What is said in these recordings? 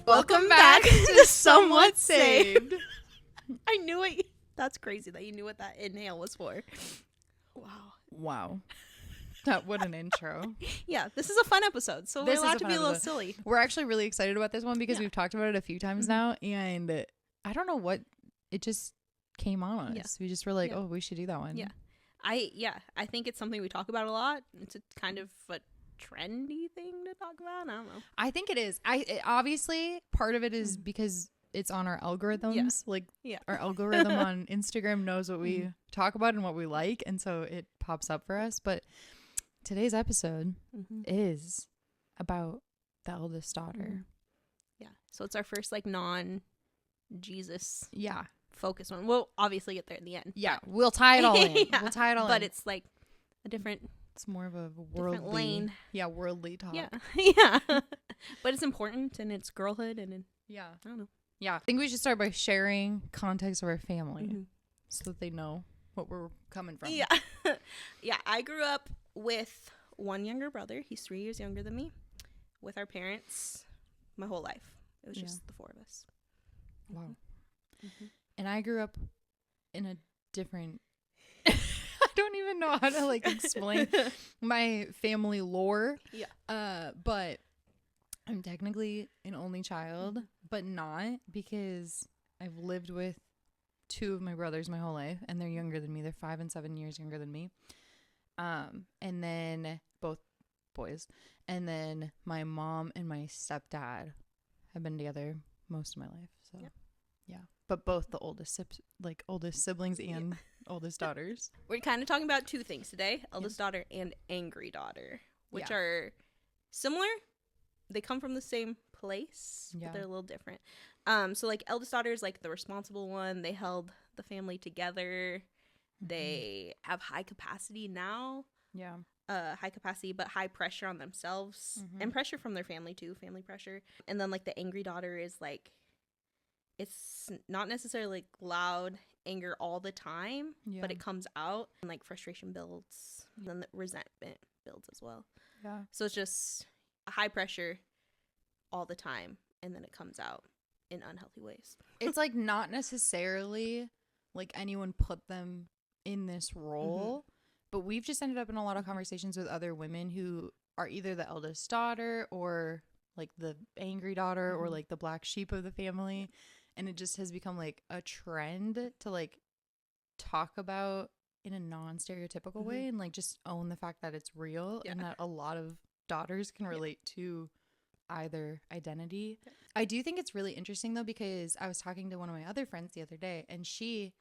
Welcome back to Somewhat Saved. I knew it. That's crazy that you knew what that inhale was for. Wow. What an intro. Yeah, this is a fun episode, so we're allowed to be a little silly. We're actually really excited about this one because we've talked about it a few times now, and I don't know what, it just came on us. Yeah. We just were like, oh, we should do that one. Yeah. I think it's something we talk about a lot. It's a kind of a trendy thing to talk about. I don't know. I think it is. Obviously, part of it is because it's on our algorithms. Our algorithm on Instagram knows what we talk about and what we like, and so it pops up for us. But today's episode is about the eldest daughter. Yeah. So it's our first non-Jesus focus one. We'll obviously get there in the end. Yeah, we'll tie it all in. We'll tie it all in. But it's like a different... It's more of a worldly lane. Yeah, worldly talk. Yeah. Yeah. But it's important, and it's girlhood, and I don't know. Yeah. I think we should start by sharing context of our family so that they know what we're coming from. Yeah. Yeah. I grew up with one younger brother. He's 3 years younger than me. With our parents my whole life. It was just the four of us. Wow. And I grew up in a different... I don't even know how to explain my family lore. Yeah. But I'm technically an only child, but not, because I've lived with two of my brothers my whole life, and they're younger than me. They're 5 and 7 years younger than me. And then both boys. And then my mom and my stepdad have been together most of my life. So yeah. But both the oldest siblings and oldest daughters. We're kind of talking about two things today: eldest daughter and angry daughter, which are similar. They come from the same place, but they're a little different. So eldest daughter is the responsible one. They held the family together. They have high capacity now. Yeah. High capacity, but high pressure on themselves and pressure from their family too. Family pressure. And then the angry daughter is it's not necessarily loud anger all the time, but it comes out, and frustration builds, and then the resentment builds as well. Yeah. So it's just high pressure all the time, and then it comes out in unhealthy ways. It's not necessarily anyone put them in this role, but we've just ended up in a lot of conversations with other women who are either the eldest daughter or the angry daughter or the black sheep of the family. And it just has become a trend to talk about in a non-stereotypical way, and just own the fact that it's real and that a lot of daughters can relate to either identity. Yeah. I do think it's really interesting though, because I was talking to one of my other friends the other day, and she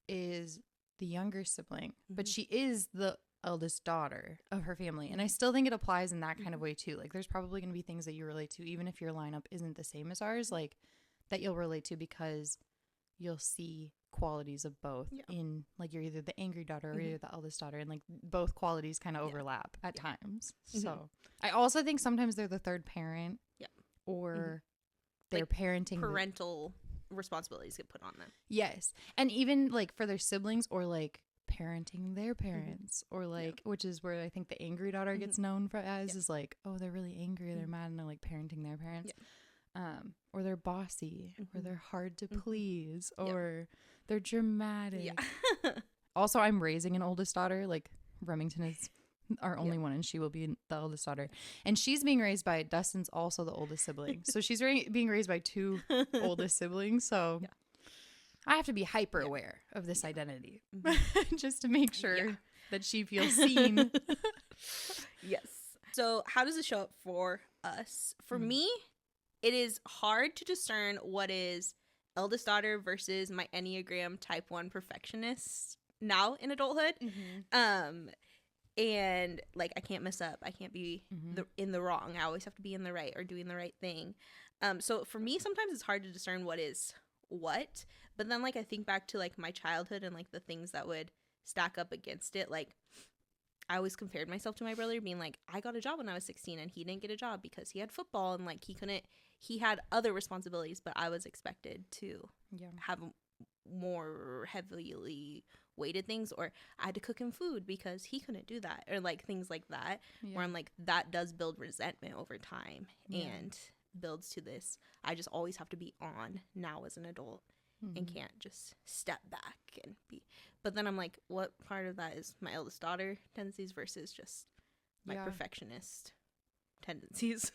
is the younger sibling, but she is the eldest daughter of her family. And I still think it applies in that kind of way too. There's probably going to be things that you relate to, even if your lineup isn't the same as ours, that you'll relate to, because you'll see qualities of both in you're either the angry daughter or you're the eldest daughter, and both qualities kind of overlap at times. So I also think sometimes they're the third parent or they're parenting, parental responsibilities get put on them. Yes. And even for their siblings, or parenting their parents, or which is where I think the angry daughter gets known for as is oh, they're really angry, they're mad, and they're parenting their parents. Or they're bossy, or they're hard to please, or they're dramatic. Yeah. Also, I'm raising an oldest daughter. Remington is our only one, and she will be the eldest daughter. And she's being raised by Dustin's also the oldest sibling. So she's being raised by two oldest siblings. So I have to be hyper aware of this identity just to make sure that she feels seen. Yes. So how does it show up for us? For me, it is hard to discern what is eldest daughter versus my Enneagram type 1 perfectionist now in adulthood. And I can't mess up. I can't be in the wrong. I always have to be in the right or doing the right thing. So for me, sometimes it's hard to discern what is what. But then I think back to my childhood and the things that would stack up against it. I always compared myself to my brother, being I got a job when I was 16 and he didn't get a job because he had football, and he had other responsibilities, but I was expected to have more heavily weighted things, or I had to cook him food because he couldn't do that, or like things like that, where I'm like, that does build resentment over time and builds to this, I just always have to be on now as an adult and can't just step back and be. But then I'm like, what part of that is my eldest daughter tendencies versus just my perfectionist tendencies?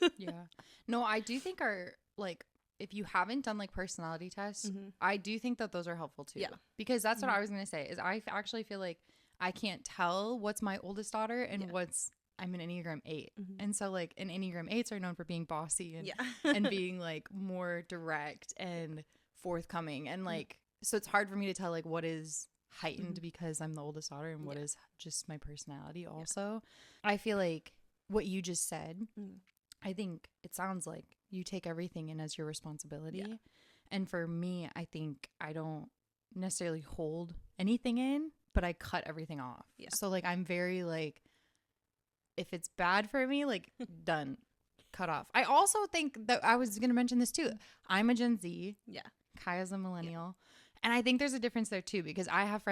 No, I do think our, like, if you haven't done like personality tests, I do think that those are helpful too. Because that's what I was going to say, is I actually feel like I can't tell what's my oldest daughter and what's, I'm an Enneagram 8. And so like an Enneagram 8s are known for being bossy and, and being like more direct and forthcoming. And like, so it's hard for me to tell like what is heightened because I'm the oldest daughter and what is just my personality also. I feel like what you just said, I think it sounds like you take everything in as your responsibility. And for me, I think I don't necessarily hold anything in, but I cut everything off. So like, I'm very like, if it's bad for me, like done, cut off. I also think that I was going to mention this too. I'm a Gen Z. Kaya's a millennial. And I think there's a difference there too, because I have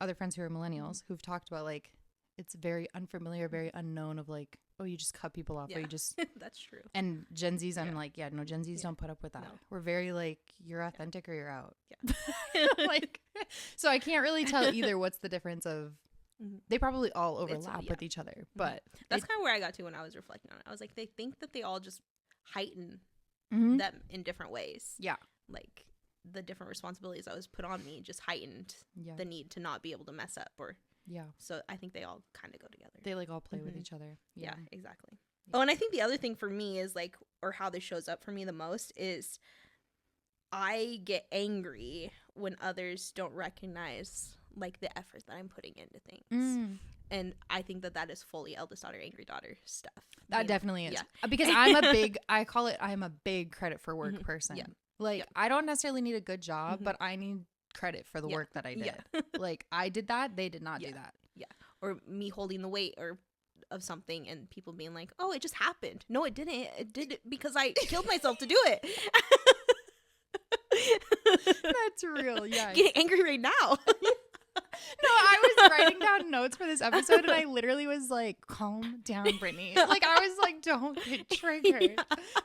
other friends who are millennials who've talked about like, it's very unfamiliar, very unknown of like, oh, you just cut people off or you just. That's true. And Gen Zs, I'm like, no, Gen Zs don't put up with that. We're very like, you're authentic or you're out. Like, so I can't really tell either what's the difference of. They probably all overlap with each other, but that's kind of where I got to when I was reflecting on it. I was like, they think that they all just heighten them in different ways. Like the different responsibilities that was put on me just heightened the need to not be able to mess up, or so I think they all kind of go together. They like all play with each other. Yeah, exactly. Oh, and I think the other thing for me is like, or how this shows up for me the most is I get angry when others don't recognize like the effort that I'm putting into things. And I think that is fully eldest daughter, angry daughter stuff. That definitely is. Because I'm a big credit for work person. Like I don't necessarily need a good job, but I need credit for the work that I did. Like I did that, they did not do that. Or me holding the weight or of something and people being like, oh, it just happened. No, it didn't. It did it because I killed myself to do it. That's real. Getting angry right now. No, I was writing down notes for this episode and I literally was like, calm down, Brittany. Like I was like, don't get triggered.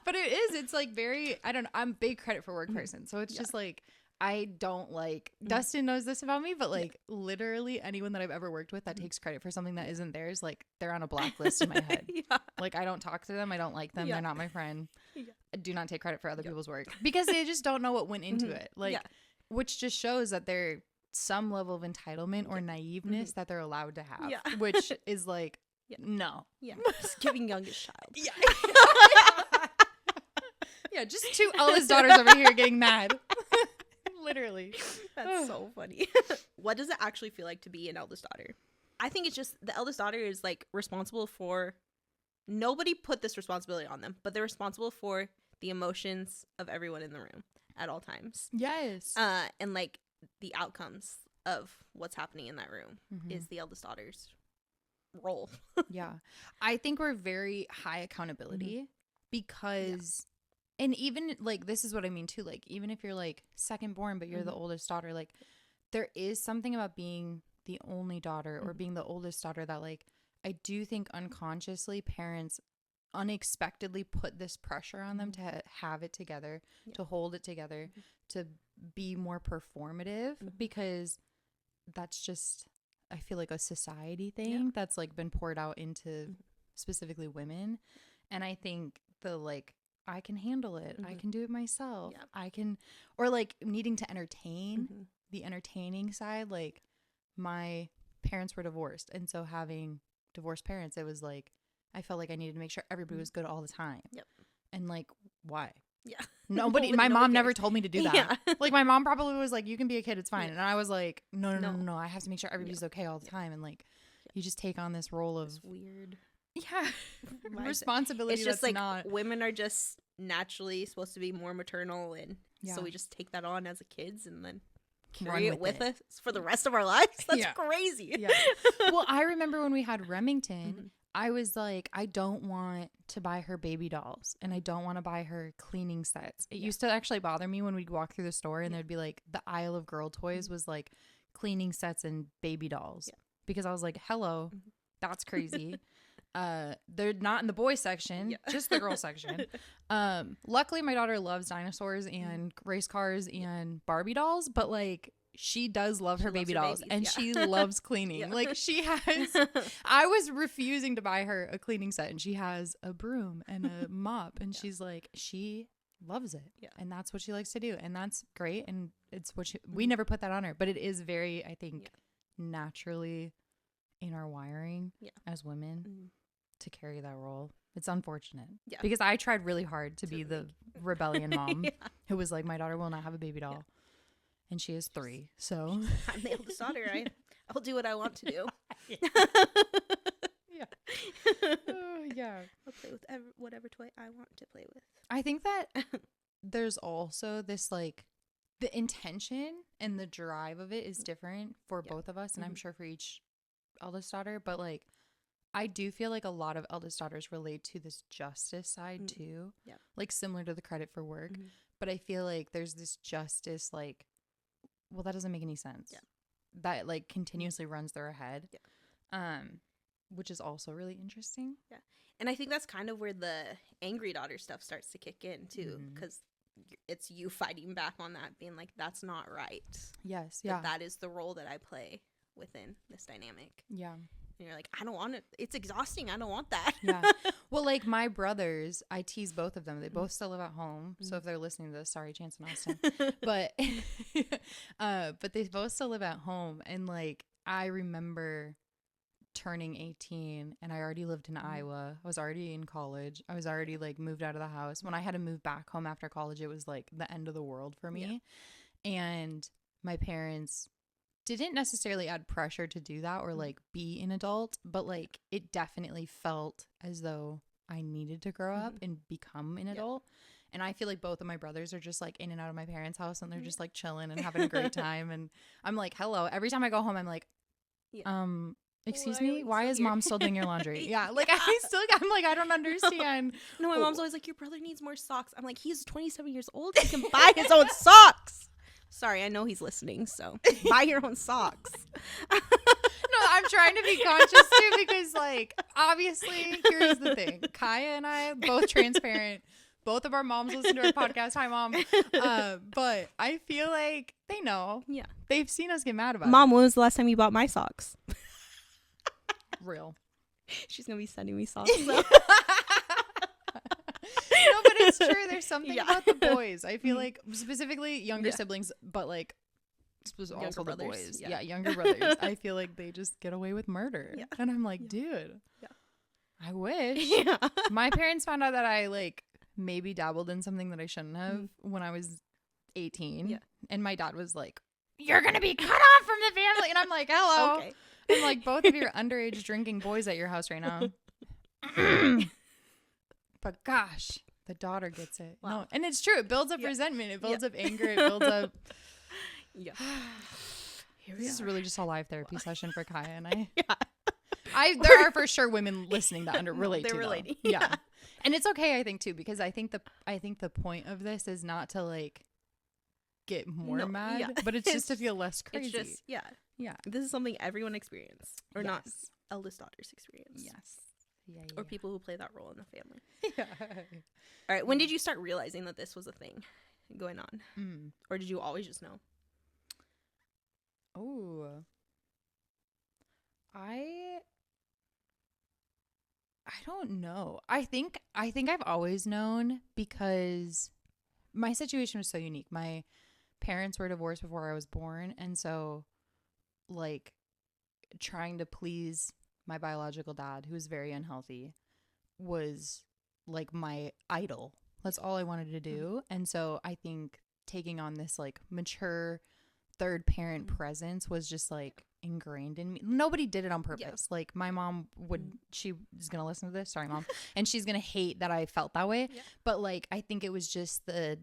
But it's like very, I don't know, I'm a big credit for work person. So it's just like, I don't like, Dustin knows this about me, but like literally anyone that I've ever worked with that takes credit for something that isn't theirs, like they're on a blacklist in my head. Like I don't talk to them. I don't like them. They're not my friend. I do not take credit for other people's work because they just don't know what went into it. Like, which just shows that they're some level of entitlement or naiveness that they're allowed to have, which is like, no. Just giving youngest child. Just two eldest daughters over here getting mad. Literally. That's so funny. What does it actually feel like to be an eldest daughter? I think it's just the eldest daughter is like responsible for, nobody put this responsibility on them, but they're responsible for the emotions of everyone in the room at all times. Yes. And like the outcomes of what's happening in that room is the eldest daughter's role. I think we're very high accountability because and even like this is what I mean too, like even if you're like second born but you're the oldest daughter, like there is something about being the only daughter or being the oldest daughter that like I do think unconsciously parents unexpectedly put this pressure on them to have it together, to hold it together, to be more performative, because that's just, I feel like a society thing that's like been poured out into specifically women. And I think the like, I can handle it. I can do it myself. I can, or like needing to entertain, the entertaining side. Like my parents were divorced. And so having divorced parents, it was like, I felt like I needed to make sure everybody was good all the time. And like, why? Nobody, my mom never told me to do that. Like my mom probably was like, you can be a kid, it's fine. And I was like, no, I have to make sure everybody's okay all the time. And like, you just take on this role of weird responsibility. It's just that's like not, women are just naturally supposed to be more maternal, and so we just take that on as a kids and then carry it with us for the rest of our lives. That's crazy. Well, I remember when we had Remington, I was like, I don't want to buy her baby dolls and I don't want to buy her cleaning sets. It used to actually bother me when we'd walk through the store and there'd be like the aisle of girl toys was like cleaning sets and baby dolls because I was like, hello, that's crazy. They're not in the boy section, just the girl section. Luckily my daughter loves dinosaurs and race cars and Barbie dolls, but like she does love her baby dolls and she loves cleaning. Like she has, I was refusing to buy her a cleaning set and she has a broom and a mop and she's like, she loves it. And that's what she likes to do. And that's great. And it's what we never put that on her, but it is very, I think, naturally in our wiring as women to carry that role. It's unfortunate because I tried really hard to be the rebellion mom who was like, my daughter will not have a baby doll. And she is 3, so I'm the eldest daughter. I'll do what I want to do. I'll play with whatever toy I want to play with. I think that there's also this like the intention and the drive of it is different for both of us, and I'm sure for each eldest daughter. But like, I do feel like a lot of eldest daughters relate to this justice side too, like similar to the credit for work. But I feel like there's this justice like. Well, that doesn't make any sense. That like continuously runs through our head. Which is also really interesting. And I think that's kind of where the angry daughter stuff starts to kick in too, because it's you fighting back on that, being like, that's not right. That is the role that I play within this dynamic. And you're like, I don't want it. It's exhausting. I don't want that. Well, like my brothers, I tease both of them. They both still live at home. So if they're listening to this, sorry, Chance and Austin. But they both still live at home. And like, I remember turning 18 and I already lived in Iowa. I was already in college. I was already like moved out of the house. When I had to move back home after college, it was like the end of the world for me. And my parents didn't necessarily add pressure to do that or like be an adult, but like it definitely felt as though I needed to grow up and become an adult. And I feel like both of my brothers are just like in and out of my parents' house and they're just like chilling and having a great time. And I'm like, hello. Every time I go home, I'm like, excuse me, why is mom still doing your laundry? Like I'm like, I don't understand. No, my mom's always like, your brother needs more socks. I'm like, he's 27 years old. He can buy his own socks. Sorry, I know he's listening, so buy your own socks. No, I'm trying to be conscious too because, like, obviously, here's the thing. Kaya and I, both transparent. Both of our moms listen to our podcast. Hi, Mom. But I feel like they know. They've seen us get mad about it. Mom, when was the last time you bought my socks? Real. She's going to be sending me socks, though. No, but it's true. There's something about the boys. I feel like specifically younger siblings, but like also the boys. Younger brothers. I feel like they just get away with murder. And I'm like, dude, I wish. My parents found out that I like maybe dabbled in something that I shouldn't have when I was 18. And my dad was like, you're going to be cut off from the family. And I'm like, hello. Okay. I'm like, both of you are underage drinking boys at your house right now. But gosh, the daughter gets it. No, and it's true. It builds up resentment. It builds up anger. It builds up. This is really just a live therapy session for Kaya and I. There are for sure women listening that relate to. They're relating. And it's okay, I think too, because I think the point of this is not to like get more mad, but it's just to feel less crazy. It's just This is something everyone experienced, or not eldest daughters experience. Or people who play that role in the family. All right. When did you start realizing that this was a thing going on? Or did you always just know? I don't know. I think I've always known because my situation was so unique. My parents were divorced before I was born. And so like trying to please my biological dad, who was very unhealthy, was like my idol. That's all I wanted to do. And so I think taking on this like mature third parent presence was just like ingrained in me. Nobody did it on purpose. Like my mom she is gonna listen to this, sorry Mom, and she's gonna hate that I felt that way. But like I think it was just the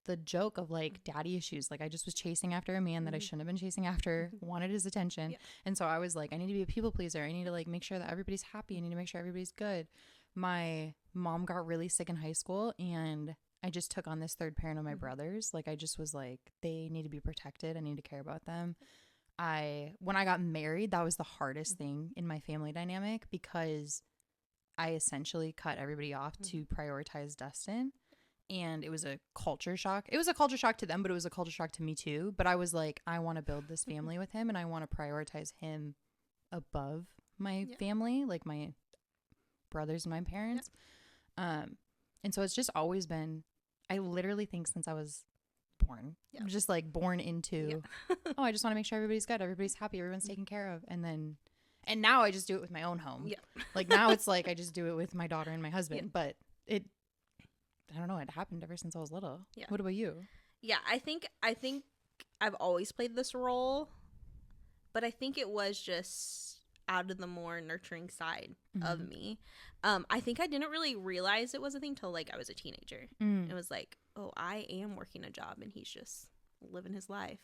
the joke of like daddy issues. Like I just was chasing after a man that I shouldn't have been chasing after, wanted his attention. And so I was like, I need to be a people pleaser. I need to like make sure that everybody's happy. I need to make sure everybody's good. My mom got really sick in high school, and I just took on this third parent of my brothers. Like I just was like, they need to be protected. I need to care about them. When I got married, that was the hardest thing in my family dynamic, because I essentially cut everybody off to prioritize Dustin. And it was a culture shock. It was a culture shock to them, but it was a culture shock to me too. But I was like, I want to build this family with him, and I want to prioritize him above my family, like my brothers and my parents. And so it's just always been, I literally think since I was born, just like born into, oh, I just want to make sure everybody's good, everybody's happy, everyone's taken care of. And now I just do it with my own home. Like now it's like I just do it with my daughter and my husband. But I don't know, it happened ever since I was little. What about you? I think I've always played this role, but I think it was just out of the more nurturing side of me. I think I didn't really realize it was a thing till like I was a teenager. It was like, oh, I am working a job and he's just living his life.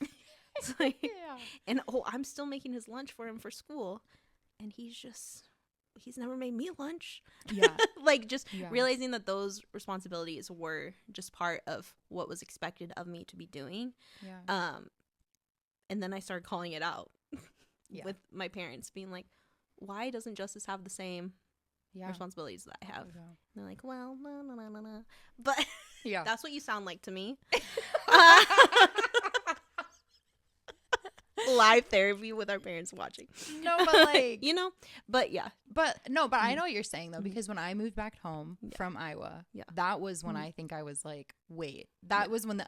It's like, and oh, I'm still making his lunch for him for school, and he's never made me lunch. Like just realizing that those responsibilities were just part of what was expected of me to be doing. And then I started calling it out with my parents, being like, why doesn't Justice have the same responsibilities that I have? And they're like, well, no. But that's what you sound like to me. Live therapy with our parents watching. No, but like, but yeah. But no, but I know what you're saying though, because when I moved back home from Iowa, that was when I think I was like, wait, that was when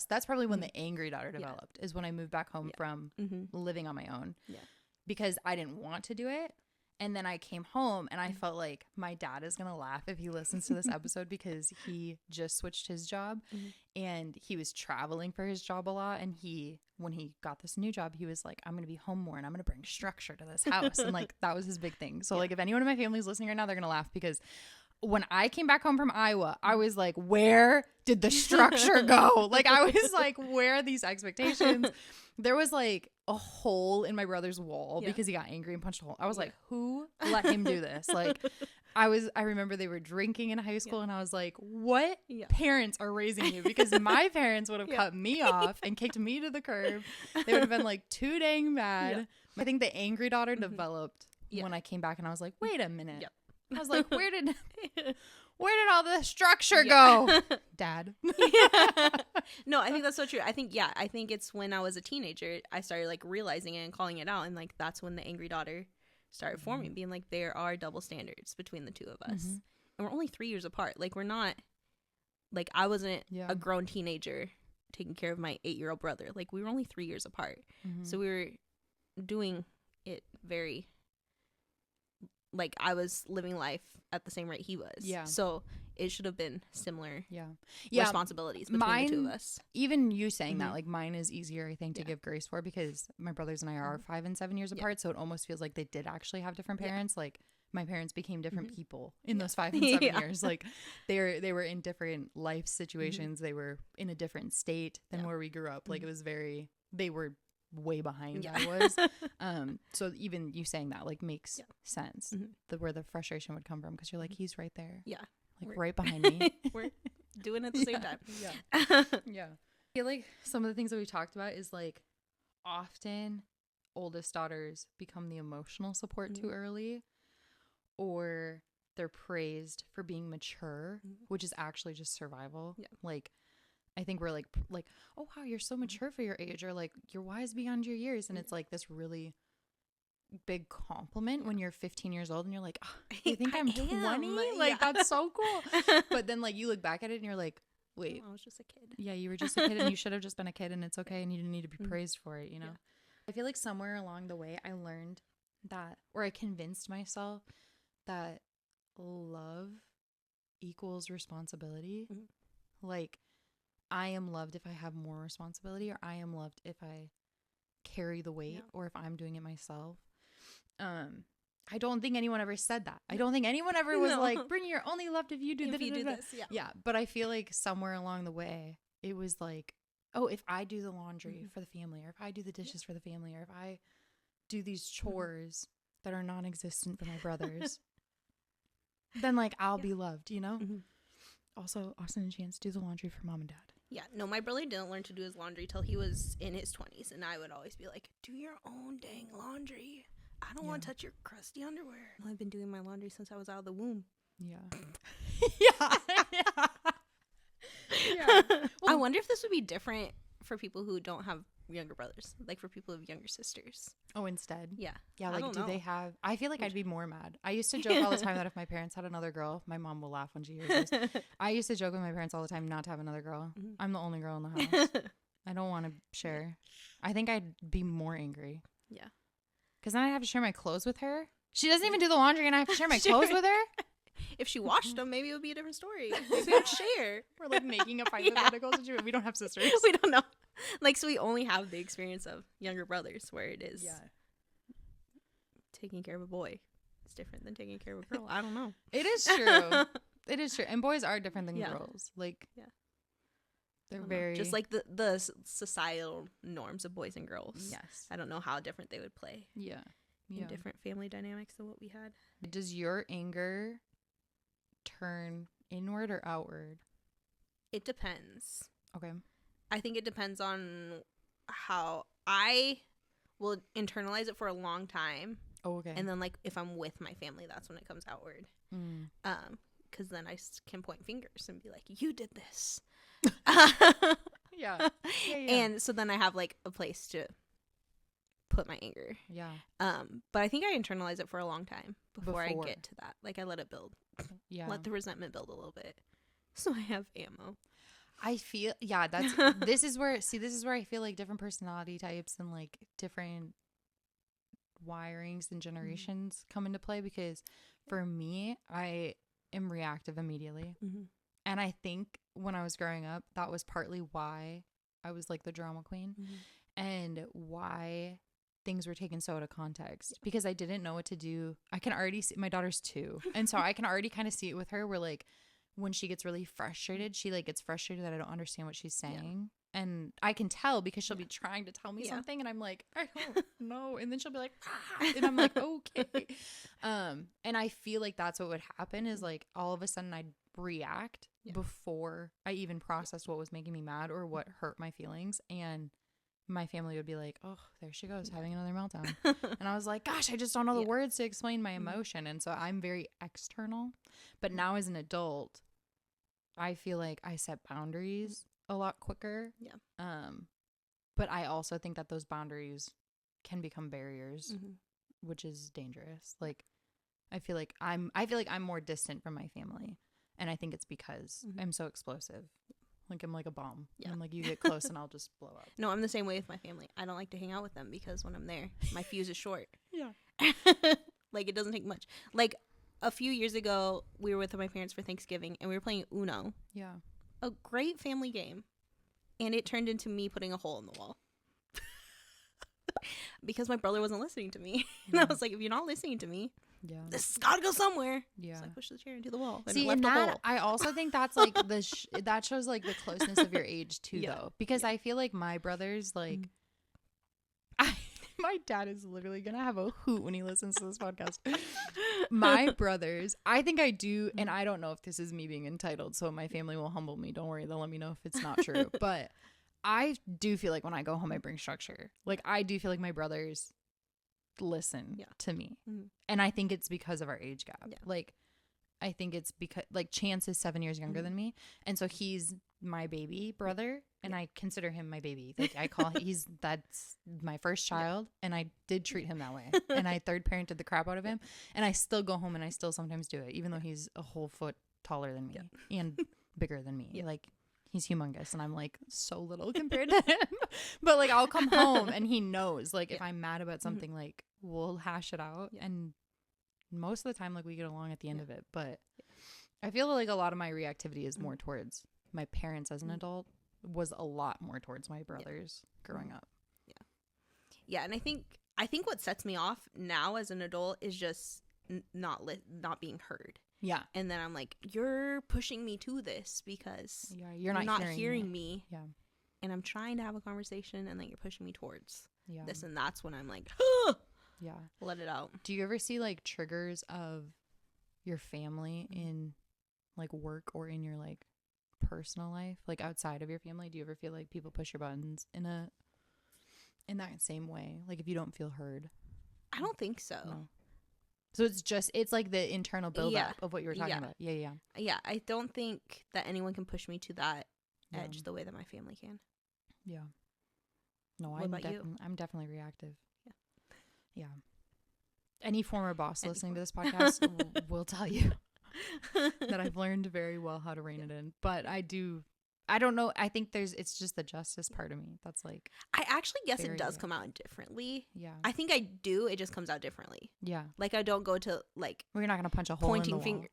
that's probably when the angry daughter developed, is when I moved back home from living on my own, because I didn't want to do it. And then I came home and I felt like my dad is going to laugh if he listens to this episode, because he just switched his job and he was traveling for his job a lot. And when he got this new job, he was like, I'm going to be home more and I'm going to bring structure to this house. And like, that was his big thing. So like, if anyone in my family is listening right now, they're going to laugh, because when I came back home from Iowa, I was like, where did the structure go? Like, I was like, where are these expectations? There was like a hole in my brother's wall because he got angry and punched a hole. I was like, who let him do this? Like, I remember they were drinking in high school and I was like, what parents are raising you? Because my parents would have cut me off and kicked me to the curb. They would have been like too dang mad. I think the angry daughter developed when I came back, and I was like, wait a minute. I was like, where did all the structure go, Dad? No, I think that's so true. I think it's when I was a teenager, I started like realizing it and calling it out. And like, that's when the angry daughter started forming, being like, there are double standards between the two of us. And we're only 3 years apart. Like, we're not, like, I wasn't a grown teenager taking care of my 8-year-old brother. Like, we were only 3 years apart. So we were doing it very, like, I was living life at the same rate he was. So it should have been similar responsibilities between the two of us. Even you saying that, like, mine is easier, I think, to give grace for, because my brothers and I are 5 and 7 years apart. So it almost feels like they did actually have different parents. Like, my parents became different people in those 5 and 7 years. Like, they were in different life situations. They were in a different state than where we grew up. Like, it was they were way behind I was. So even you saying that, like, makes sense. Where the frustration would come from, because you're like, he's right there. Like, right behind me. We're doing it at the same time. I feel like some of the things that we talked about is like, often oldest daughters become the emotional support too early, or they're praised for being mature, which is actually just survival. Like, I think we're like, oh wow, you're so mature for your age, or like, you're wise beyond your years, and it's like this really big compliment when you're 15 years old and you're like, oh, you think I'm 20? Like, that's so cool. But then like, you look back at it and you're like, wait, I was just a kid. Yeah, you were just a kid, and you should have just been a kid, and it's okay, and you didn't need to be praised for it, you know? I feel like somewhere along the way I learned that, or I convinced myself that love equals responsibility. Like, I am loved if I have more responsibility, or I am loved if I carry the weight, or if I'm doing it myself. I don't think anyone ever said that. I don't think anyone ever was like, Brittany, you're only loved if you do this. Yeah, but I feel like somewhere along the way, it was like, oh, if I do the laundry for the family, or if I do the dishes for the family, or if I do these chores that are non-existent for my brothers, then like I'll be loved, you know? Also, Austin and Chance do the laundry for mom and dad. Yeah, no, my brother didn't learn to do his laundry till he was in his 20s, and I would always be like, do your own dang laundry. I don't want to touch your crusty underwear. I've been doing my laundry since I was out of the womb. Yeah. Yeah. Yeah. Well, I wonder if this would be different for people who don't have younger brothers, like for people who have younger sisters. Oh, instead? Yeah. Yeah, like, do they have... I feel like I'd be more mad. I used to joke all the time that if my parents had another girl, my mom will laugh when she hears this. I used to joke with my parents all the time not to have another girl. I'm the only girl in the house. I don't want to share. I think I'd be more angry. Yeah. Because then I'd have to share my clothes with her. She doesn't even do the laundry, and I have to share my clothes with her? If she washed them, maybe it would be a different story. Maybe we'd share. We're like making a hypothetical situation. We don't have sisters. We don't know. Like, so we only have the experience of younger brothers, where it is taking care of a boy. It's different than taking care of a girl. I don't know. It is true. It is true. And boys are different than girls. Like, they're very... Just like the societal norms of boys and girls. Yes. I don't know how different they would play. Yeah. In different family dynamics than what we had. Does your anger turn inward or outward? It depends. Okay. I think it depends on how I will internalize it for a long time. Oh, okay. And then, like, if I'm with my family, that's when it comes outward. Because then I can point fingers and be like, you did this. Yeah. And so then I have, like, a place to put my anger. Yeah. But I think I internalize it for a long time before I get to that. Like, I let it build. Yeah. Let the resentment build a little bit. So I have ammo. I feel, that's, this is where I feel like different personality types and like different wirings and generations come into play, because for me, I am reactive immediately. And I think when I was growing up, that was partly why I was like the drama queen and why things were taken so out of context, because I didn't know what to do. I can already see, my daughter's 2. And so I can already kind of see it with her, where like when she gets really frustrated, she like gets frustrated that I don't understand what she's saying. And I can tell because she'll be trying to tell me something and I'm like, I don't know. And then she'll be like, and I'm like, okay. And I feel like that's what would happen, is like all of a sudden I'd react before I even processed what was making me mad or what hurt my feelings. And my family would be like, oh, there she goes, having another meltdown. And I was like, gosh, I just don't know the words to explain my emotion. And so I'm very external. But now as an adult, I feel like I set boundaries a lot quicker. But I also think that those boundaries can become barriers, which is dangerous. Like, I feel like I'm more distant from my family. And I think it's because I'm so explosive. Like, I'm like a bomb. I'm like, you get close and I'll just blow up. No, I'm the same way with my family. I don't like to hang out with them because when I'm there, my fuse is short. Like, it doesn't take much. Like, a few years ago, we were with my parents for Thanksgiving and we were playing Uno. A great family game. And it turned into me putting a hole in the wall. Because my brother wasn't listening to me. And I was like, if you're not listening to me, this has got to go somewhere. So I pushed the chair into the wall. And see, and that, I also think that's like that shows like the closeness of your age too, though. Because I feel like my brothers, like, my dad is literally going to have a hoot when he listens to this podcast. My brothers, I think I do. And I don't know if this is me being entitled, so my family will humble me. Don't worry. They'll let me know if it's not true. But I do feel like when I go home, I bring structure. Like, I do feel like my brothers listen to me. And I think it's because of our age gap. Like, I think it's because, like, Chance is 7 years younger than me. And so he's my baby brother. And I consider him my baby. Like, I call that's my first child. And I did treat him that way. And I third parented the crap out of him. And I still go home and I still sometimes do it, even though he's a whole foot taller than me and bigger than me. Like, he's humongous and I'm like so little compared to him. But like, I'll come home and he knows, like, if I'm mad about something, like, we'll hash it out. And most of the time, like, we get along at the end of it. But I feel like a lot of my reactivity is more towards my parents as an adult, was a lot more towards my brothers growing up. Yeah. And I think what sets me off now as an adult is just not being heard. Yeah. And then I'm like, you're pushing me to this because you're not hearing me. Yeah. And I'm trying to have a conversation, and then you're pushing me towards this. And that's when I'm like, yeah, let it out. Do you ever see like triggers of your family in like work or in your like personal life, like outside of your family? Do you ever feel like people push your buttons in that same way? Like if you don't feel heard? I don't think so. No. So it's like the internal buildup of what you were talking about. Yeah. Yeah, I don't think that anyone can push me to that edge the way that my family can. Yeah. No, what about you? I'm definitely reactive. Yeah. Any former boss listening to this podcast will tell you that I've learned very well how to rein it in. But I don't know. I think it's just the justice part of me. That's like, I actually guess it does come out differently. Yeah. I think I do. It just comes out differently. Yeah. Like I don't go to like. We're not going to punch a hole in the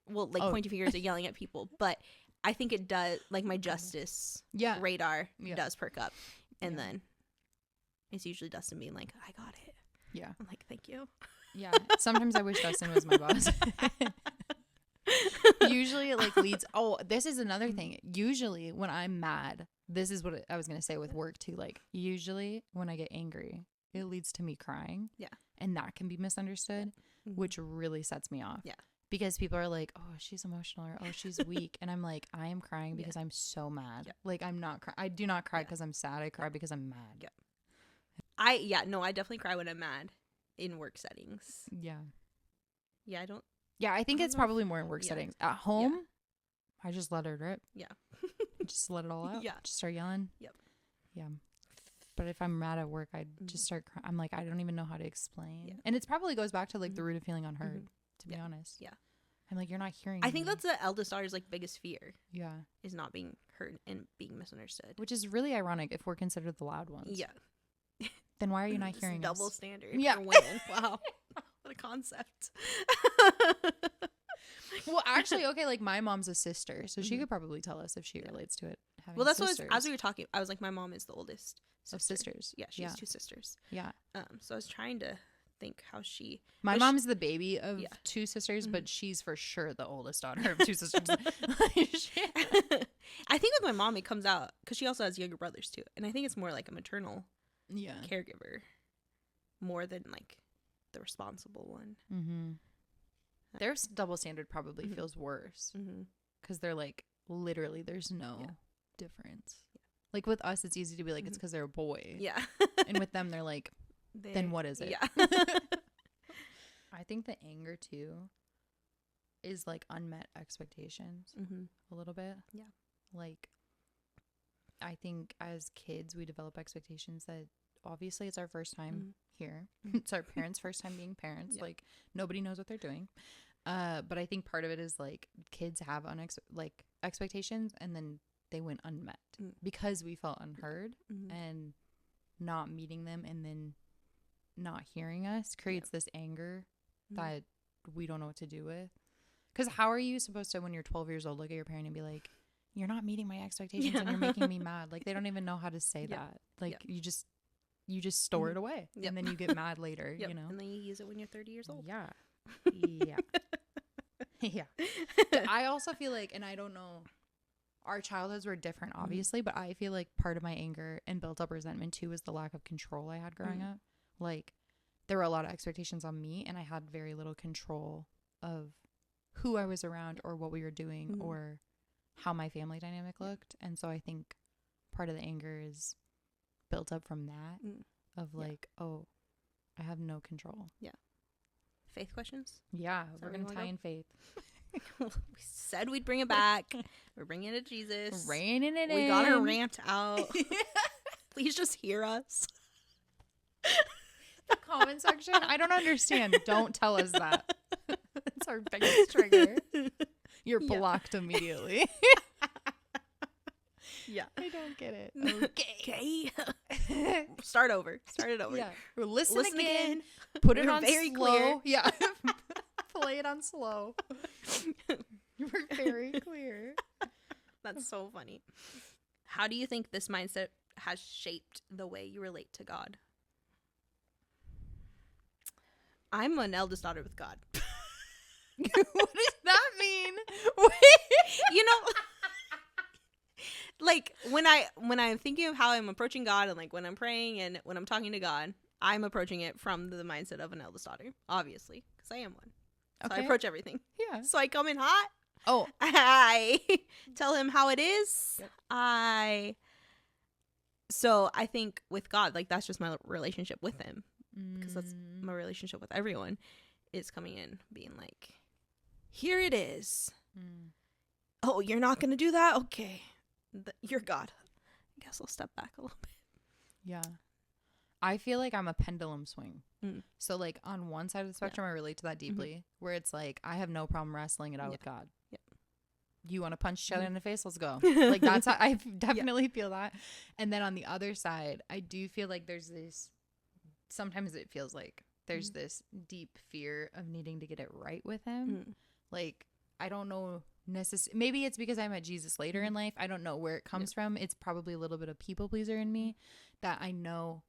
wall. Pointing fingers or yelling at people. But I think it does. Like my justice radar does perk up. And then it's usually Dustin being like, I got it. Yeah. I'm like, thank you. Yeah. Sometimes I wish Dustin was my boss. Usually it like leads. Oh, this is another thing. Usually when I'm mad, this is what I was going to say with work too. Like usually when I get angry, it leads to me crying. Yeah. And that can be misunderstood, which really sets me off. Yeah. Because people are like, oh, she's emotional, or oh, she's weak. And I'm like, I am crying because I'm so mad. Yeah. Like I'm not I do not cry because I'm sad. I cry because I'm mad. Yeah. I definitely cry when I'm mad in work settings. Yeah. Yeah, I don't. Yeah, I think it's probably more in work settings. At home, I just let it rip. Yeah. Just let it all out. Yeah. Just start yelling. Yep. Yeah. But if I'm mad at work, I just start crying. I'm like, I don't even know how to explain. Yeah. And it probably goes back to like the root of feeling unheard, to be honest. Yeah. I'm like, you're not hearing I think that's the eldest daughter's like biggest fear. Yeah. Is not being heard and being misunderstood. Which is really ironic if we're considered the loud ones. Yeah. Then why are you not hearing double us? standard for women. Wow. What a concept. Well, actually, okay, like my mom's a sister, so she could probably tell us if she relates to it. Well, that's what as we were talking, I was like, my mom is the oldest of sisters. Yeah, she has 2 sisters. Yeah. So I was trying to think how she. My mom's the baby of 2 sisters, but she's for sure the oldest daughter of 2 sisters. I think with my mom, it comes out because she also has younger brothers too, and I think it's more like a maternal caregiver more than like the responsible one. Mm-hmm. Their double standard probably feels worse because they're like literally there's no difference. Like with us, it's easy to be like it's because they're a boy. Yeah. And with them, they're like, then what is it? Yeah. I think the anger too is like unmet expectations a little bit. Yeah. Like I think as kids we develop expectations that obviously it's our first time here. It's our parents' first time being parents. Yeah. Like nobody knows what they're doing. But I think part of it is like kids have expectations and then they went unmet because we felt unheard and not meeting them and then not hearing us creates this anger that we don't know what to do with. Because how are you supposed to, when you're 12 years old, look at your parent and be like, you're not meeting my expectations and you're making me mad. Like they don't even know how to say that. Like you just store it away and then you get mad later, you know? And then you use it when you're 30 years old. Yeah. Yeah. Yeah. I also feel like, and I don't know, our childhoods were different, obviously, but I feel like part of my anger and built up resentment too was the lack of control I had growing up. Like there were a lot of expectations on me and I had very little control of who I was around or what we were doing or how my family dynamic looked. And so I think part of the anger is built up from that of like, oh, I have no control. Yeah. Faith questions? Yeah, we're going to tie in faith. We said we'd bring it back. We're bringing it to Jesus. Reining it in. We got our rant out. Please just hear us. The comment section? I don't understand. Don't tell us that. That's our biggest trigger. You're blocked immediately. Yeah. I don't get it. Okay. Start it over. Yeah. Listen again. Put it on very slow. Clear. Yeah. Play it on slow. You were very clear. That's so funny. How do you think this mindset has shaped the way you relate to God? I'm an eldest daughter with God. What does that mean? You know, like when I'm thinking of how I'm approaching God, and like when I'm praying and when I'm talking to God, I'm approaching it from the mindset of an eldest daughter, obviously, because I am one. So I approach everything. Yeah. So I come in hot. Oh. I tell him how it is. Yep. So I think with God, like that's just my relationship with him, because that's my relationship with everyone, is coming in being like, here it is. Oh, you're not going to do that? Okay. You're God. I guess I'll step back a little bit. Yeah. I feel like I'm a pendulum swing. So like on one side of the spectrum, I relate to that deeply, where it's like, I have no problem wrestling it out with God. Yep. You want to punch each other in the face? Let's go. Like that's how I definitely feel that. And then on the other side, I do feel like there's this, sometimes it feels like there's this deep fear of needing to get it right with him. Like, I don't know maybe it's because I met Jesus later in life. I don't know where it comes from. It's probably a little bit of people pleaser in me, that I know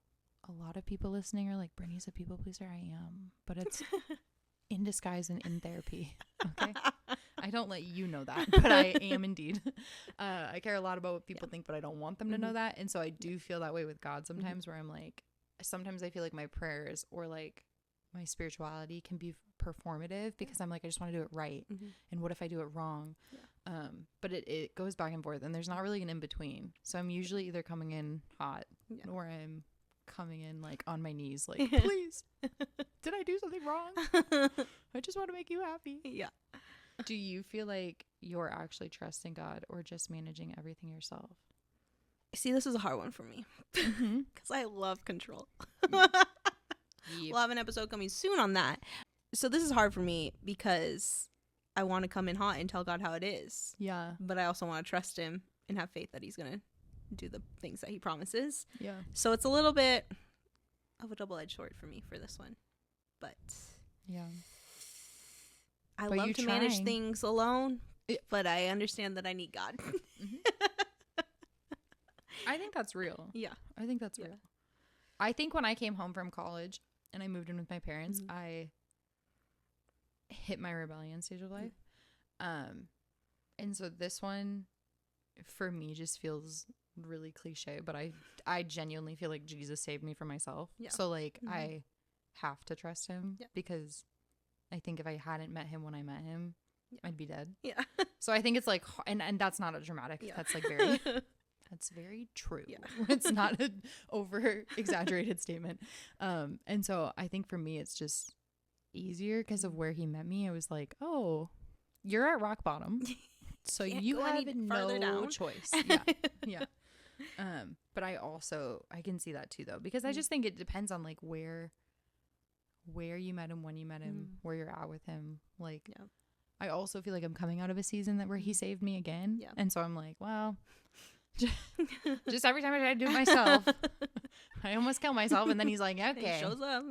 a lot of people listening are like, Brittany's a people pleaser. I am, but it's in disguise and in therapy. Okay. I don't let you know that, but I am indeed. I care a lot about what people think, but I don't want them to know that. And so I do feel that way with God sometimes, where I'm like, sometimes I feel like my prayers or like my spirituality can be performative, because I'm like, I just want to do it right. And what if I do it wrong? But it goes back and forth, and there's not really an in between. So I'm usually either coming in hot or I'm coming in like on my knees, like, please, did I do something wrong? I just want to make you happy. Yeah. Do you feel like you're actually trusting God or just managing everything yourself? See, this is a hard one for me, because I love control. Yep. We'll have an episode coming soon on that. So this is hard for me, because I want to come in hot and tell God how it is. Yeah. But I also want to trust him and have faith that he's going to do the things that he promises. Yeah. So it's a little bit of a double-edged sword for me for this one. But yeah, I love to manage things alone, but I understand that I need God. I think that's real. Yeah. I think that's real. I think when I came home from college and I moved in with my parents, I hit my rebellion stage of life. And so this one for me just feels really cliche, but I genuinely feel like Jesus saved me from myself. Yeah. So like I have to trust him, because I think if I hadn't met him when I met him, I'd be dead. Yeah. So I think it's like, and that's not a dramatic, that's like very that's very true. Yeah. It's not an over exaggerated statement. And so I think for me it's just easier because of where he met me. I was like, oh, you're at rock bottom, so you have no choice. Yeah. But I can see that too, though, because I just think it depends on like where you met him, when you met him, where you're at with him. Like, I also feel like I'm coming out of a season where he saved me again. Yeah. And so I'm like, well, just every time I try to do it myself, I almost kill myself. And then he's like, okay, he shows up,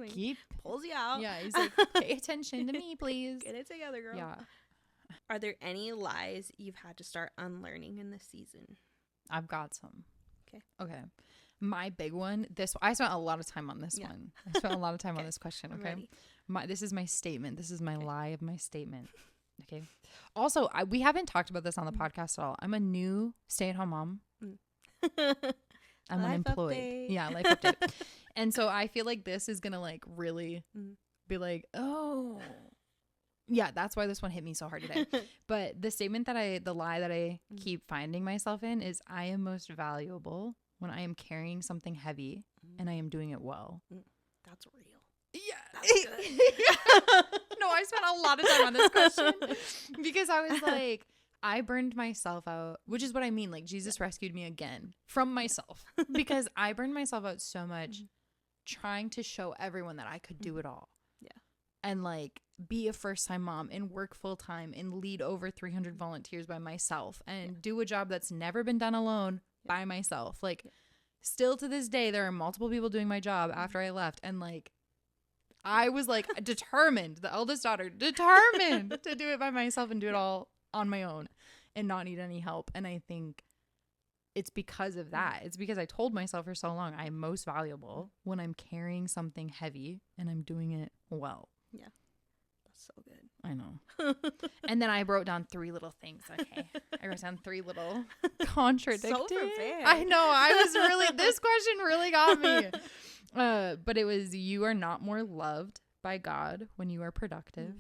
pulls you out. Yeah. He's like, pay attention to me, please. Get it together, girl. Yeah. Are there any lies you've had to start unlearning in this season? I've got some. Okay. My big one, I spent a lot of time on this one. I spent a lot of time on this question. Okay. This is my statement. This is my lie of my statement. Okay. Also, we haven't talked about this on the podcast at all. I'm a new stay-at-home mom. I'm unemployed. Update. Yeah, life update. And so I feel like this is gonna like really be like, oh, yeah, that's why this one hit me so hard today. But the lie that I keep finding myself in is, I am most valuable when I am carrying something heavy and I am doing it well. That's real. Yeah. That's good. No, I spent a lot of time on this question because I was like, I burned myself out, which is what I mean. Like, Jesus rescued me again from myself, because I burned myself out so much trying to show everyone that I could do it all. Yeah. And like be a first-time mom and work full-time and lead over 300 volunteers by myself and do a job that's never been done alone by myself. Like, still to this day, there are multiple people doing my job after I left. And like, I was like determined, the eldest daughter, determined to do it by myself and do it all on my own and not need any help. And I think it's because of that. It's because I told myself for so long, I'm most valuable when I'm carrying something heavy and I'm doing it well. Yeah. So good. I know. And then I wrote down 3 little things. Okay. I wrote down 3 little contradicting. So prepared. I know. I was really, this question really got me. But it was, you are not more loved by God when you are productive.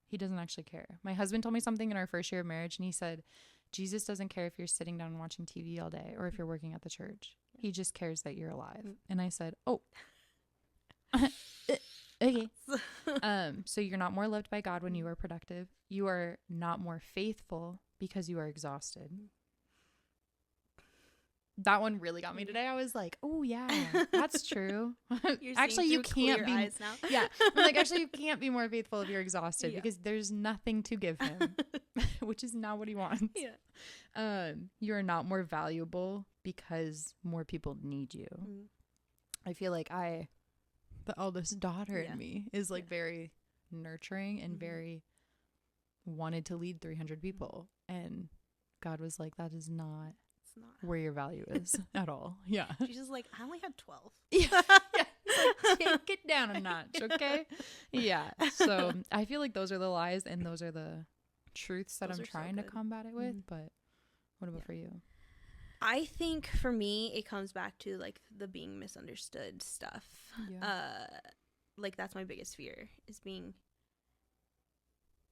He doesn't actually care. My husband told me something in our first year of marriage, and he said, Jesus doesn't care if you're sitting down and watching TV all day or if you're working at the church. He just cares that you're alive. And I said, oh, okay. So you're not more loved by God when you are productive. You are not more faithful because you are exhausted. That one really got me today. I was like, oh yeah, that's true. Actually, you can't be. Eyes now. Yeah, I'm like, actually, you can't be more faithful if you're exhausted because there's nothing to give him, which is not what he wants. Yeah. You are not more valuable because more people need you. I feel like the eldest daughter in me is like very nurturing and very wanted to lead 300 people, and God was like, that is not where your value is at all. Yeah. She's just like, I only had 12. Yeah. Like, take it down a notch, okay? Yeah. So I feel like those are the lies and those are the truths that I'm trying to combat it with. But what about for you? I think for me, it comes back to like the being misunderstood stuff. Yeah. Like that's my biggest fear, is being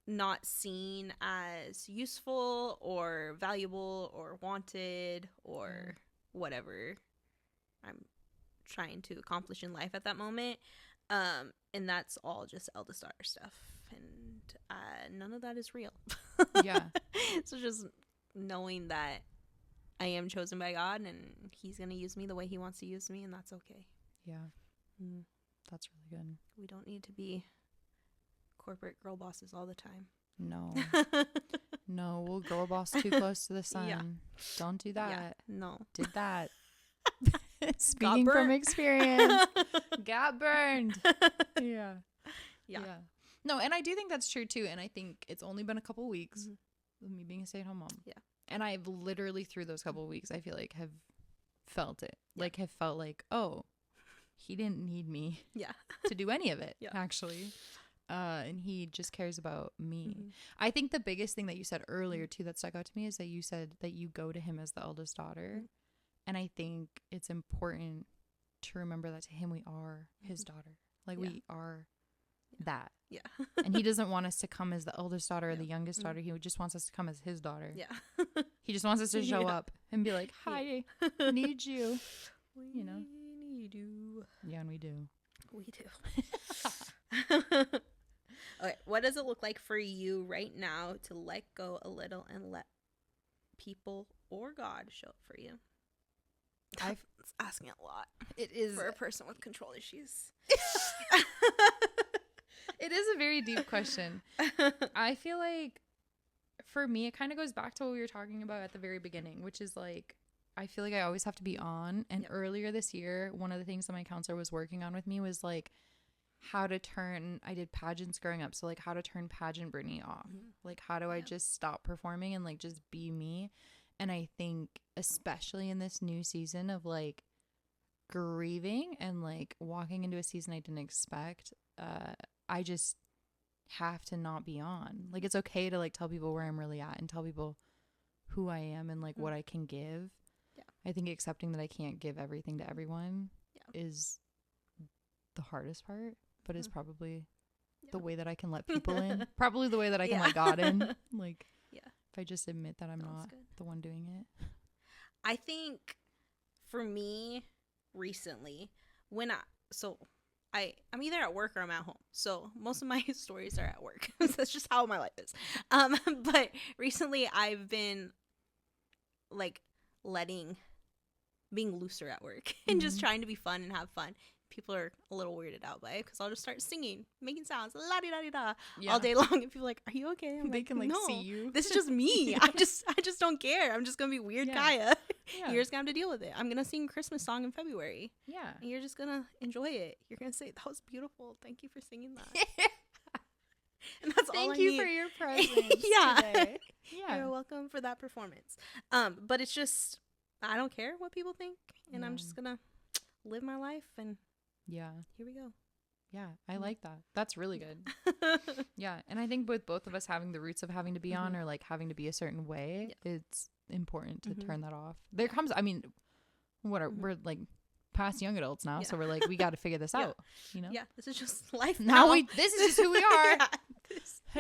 not seen as useful or valuable or wanted or whatever I'm trying to accomplish in life at that moment. And that's all just eldest daughter stuff. And none of that is real. Yeah. So just knowing that I am chosen by God and he's going to use me the way he wants to use me, and that's okay. Yeah. That's really good. We don't need to be corporate girl bosses all the time. No. No, we'll girl boss too close to the sun. Yeah. Don't do that. Yeah, no. Did that. Speaking from experience. Got burned. Yeah. No, and I do think that's true too. And I think it's only been a couple weeks of me being a stay-at-home mom. Yeah. And I've literally through those couple weeks, I feel like have felt it. Yeah. Like have felt like, oh, he didn't need me to do any of it, actually. And he just cares about me. I think the biggest thing that you said earlier too that stuck out to me is that you said that you go to him as the eldest daughter. And I think it's important to remember that to him we are his daughter. Like we are that. Yeah. And he doesn't want us to come as the eldest daughter or the youngest daughter. He just wants us to come as his daughter. Yeah. He just wants us to show up and be like, hi, need you. You know? We need you. Yeah, and we do. We do. Okay, what does it look like for you right now to let go a little and let people or God show up for you? It's asking a lot. It is for a person with control issues. It is a very deep question. I feel like for me, it kind of goes back to what we were talking about at the very beginning, which is like, I feel like I always have to be on. And earlier this year, one of the things that my counselor was working on with me was like how to turn, I did pageants growing up. So like how to turn pageant Brittany off. Like how do I just stop performing and like just be me? And I think especially in this new season of like grieving and like walking into a season I didn't expect, I just have to not be on. Like it's okay to like tell people where I'm really at and tell people who I am and like what I can give. Yeah. I think accepting that I can't give everything to everyone is the hardest part, but is probably the way that I can let people in. Probably the way that I can let God in. Like if I just admit that I'm not the one doing it. I think for me recently, I'm either at work or I'm at home. So most of my stories are at work. That's just how my life is. But recently I've been like being looser at work and just trying to be fun and have fun. People are a little weirded out by it because I'll just start singing, making sounds, la-di-da-di-da, all day long. And people are like, are you okay? I'm they like, can like no, see you. This is just me. I just don't care. I'm just going to be weird Kaya. You're just going to have to deal with it. I'm going to sing a Christmas song in February. Yeah. And you're just going to enjoy it. You're going to say, that was beautiful. Thank you for singing that. And that's all I need. Thank you for your presence today. Yeah. You're welcome for that performance. But it's just, I don't care what people think. And I'm just going to live my life and here we go. Yeah, I like that. That's really good. Yeah, and I think with both of us having the roots of having to be on or like having to be a certain way, it's important to turn that off. There comes, I mean, we're like past young adults now, so we're like, we got to figure this out, you know? Yeah, this is just life now. This is just who we are.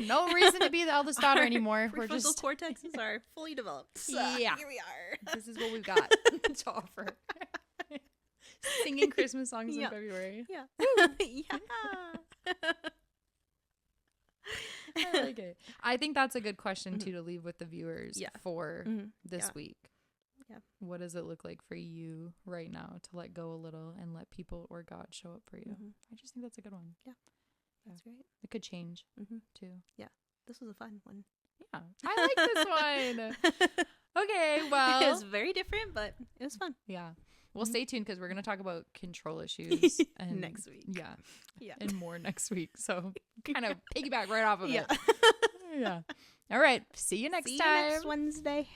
No reason to be the eldest daughter anymore. We're just cortexes are fully developed. So yeah, here we are. This is what we've got to offer. Singing Christmas songs in February. Yeah. Yeah. I like it. I think that's a good question too to leave with the viewers for this week. Yeah. What does it look like for you right now to let go a little and let people or God show up for you? I just think that's a good one. Yeah. That's great. It could change too. Yeah. This was a fun one. Yeah. I like this one. Okay, well. It was very different, but it was fun. Yeah. Well, stay tuned because we're going to talk about control issues and next week. Yeah. And more next week. So kind of piggyback right off of it. Yeah. All right. See you next time. See you next Wednesday.